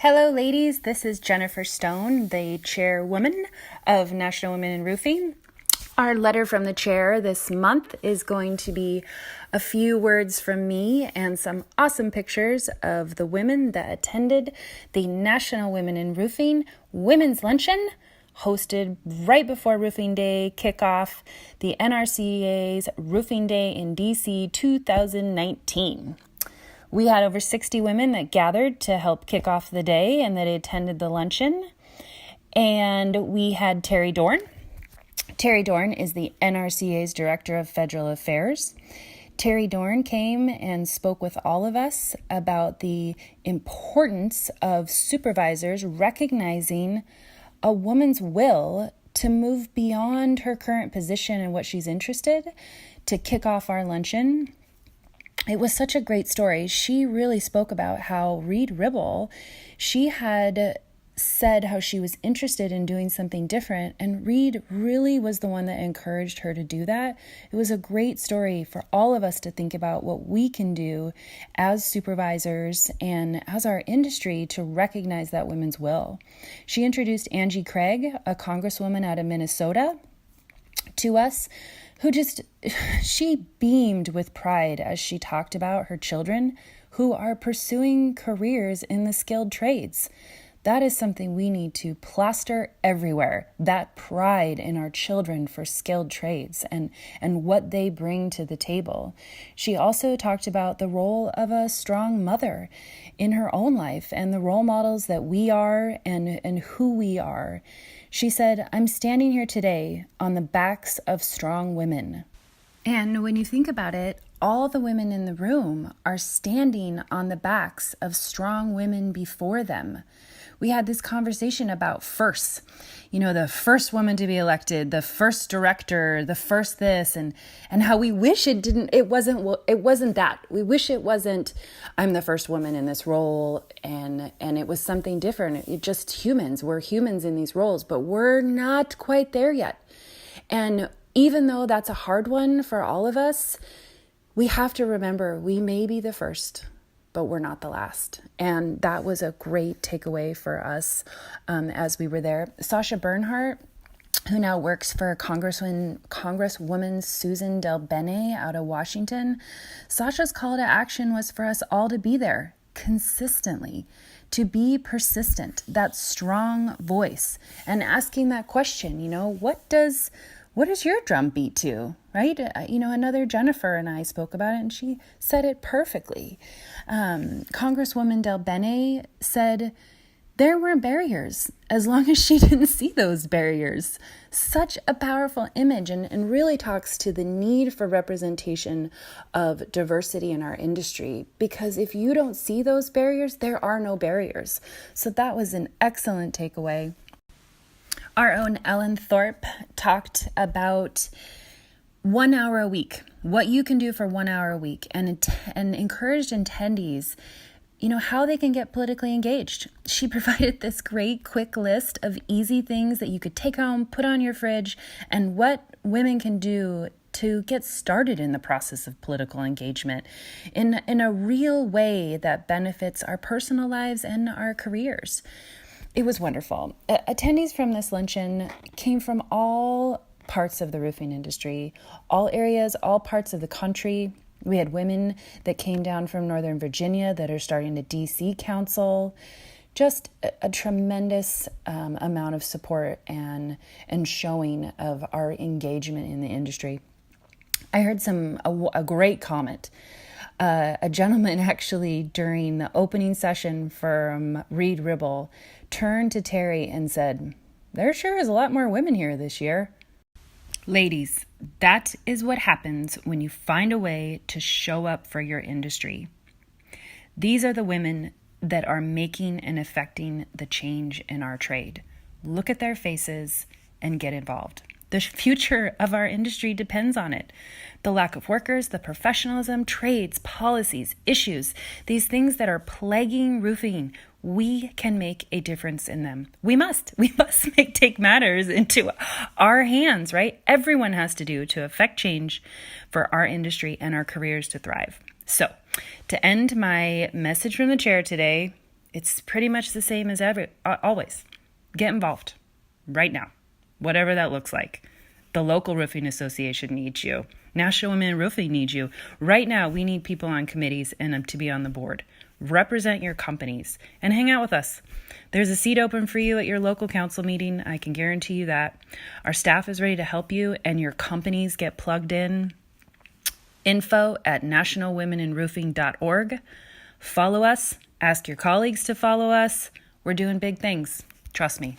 Hello, ladies. This is Jennifer Stone, the chairwoman of National Women in Roofing. Our letter from the chair this month is going to be a few words from me and some awesome pictures of the women that attended the National Women in Roofing Women's Luncheon, hosted right before Roofing Day kickoff, the NRCA's Roofing Day in D.C. 2019. We had over 60 women that gathered to help kick off the day and that attended the luncheon. And we had Terry Dorn. Terry Dorn is the NRCA's Director of Federal Affairs. Terry Dorn came and spoke with all of us about the importance of supervisors recognizing a woman's will to move beyond her current position and what she's interested to kick off our luncheon. It was such a great story. She really spoke about how Reed Ribble, she had said how she was interested in doing something different, and Reed really was the one that encouraged her to do that. It was a great story for all of us to think about what we can do as supervisors and as our industry to recognize that women's will. She introduced Angie Craig, a congresswoman out of Minnesota, to us, she beamed with pride as she talked about her children who are pursuing careers in the skilled trades. That is something we need to plaster everywhere, that pride in our children for skilled trades and what they bring to the table. She also talked about the role of a strong mother in her own life and the role models that we are and who we are. She said, "I'm standing here today on the backs of strong women." And when you think about it, all the women in the room are standing on the backs of strong women before them. We had this conversation about firsts, the first woman to be elected, the first director, the first this, and how we wish it wasn't that. We wish it wasn't, I'm the first woman in this role, and it was something different. It just humans. We're humans in these roles, but we're not quite there yet. And even though that's a hard one for all of us, we have to remember we may be the first, but we're not the last. And that was a great takeaway for us as we were there. Sasha Bernhardt, who now works for Congresswoman Susan Del Bene out of Washington, Sasha's call to action was for us all to be there consistently, to be persistent, that strong voice, and asking that question, what does your drum beat to, right? Another Jennifer and I spoke about it, and she said it perfectly. Congresswoman Del Bene said there were barriers as long as she didn't see those barriers. Such a powerful image and really talks to the need for representation of diversity in our industry, because if you don't see those barriers, there are no barriers. So that was an excellent takeaway. Our own Ellen Thorpe talked about 1 hour a week, what you can do for 1 hour a week, and encouraged attendees, how they can get politically engaged. She provided this great quick list of easy things that you could take home, put on your fridge, and what women can do to get started in the process of political engagement in a real way that benefits our personal lives and our careers. It was wonderful. Attendees from this luncheon came from all parts of the roofing industry, all areas, all parts of the country. We had women that came down from Northern Virginia that are starting the D.C. Council. Just a tremendous amount of support and showing of our engagement in the industry. I heard a great comment. A gentleman actually during the opening session from Reed Ribble turned to Terry and said, "There sure is a lot more women here this year." Ladies, that is what happens when you find a way to show up for your industry. These are the women that are making and affecting the change in our trade. Look at their faces and get involved. The future of our industry depends on it. The lack of workers, the professionalism, trades, policies, issues, these things that are plaguing roofing, we can make a difference in them. We must take matters into our hands, right? Everyone has to do to affect change for our industry and our careers to thrive. So, to end my message from the chair today, It's pretty much the same as always. Get involved right now, whatever that looks like. The local roofing association needs you. National Women in Roofing needs you. Right now, we need people on committees and to be on the board. Represent your companies and hang out with us. There's a seat open for you at your local council meeting. I can guarantee you that. Our staff is ready to help you and your companies get plugged in. info@nationalwomeninroofing.org. Follow us. Ask your colleagues to follow us. We're doing big things. Trust me.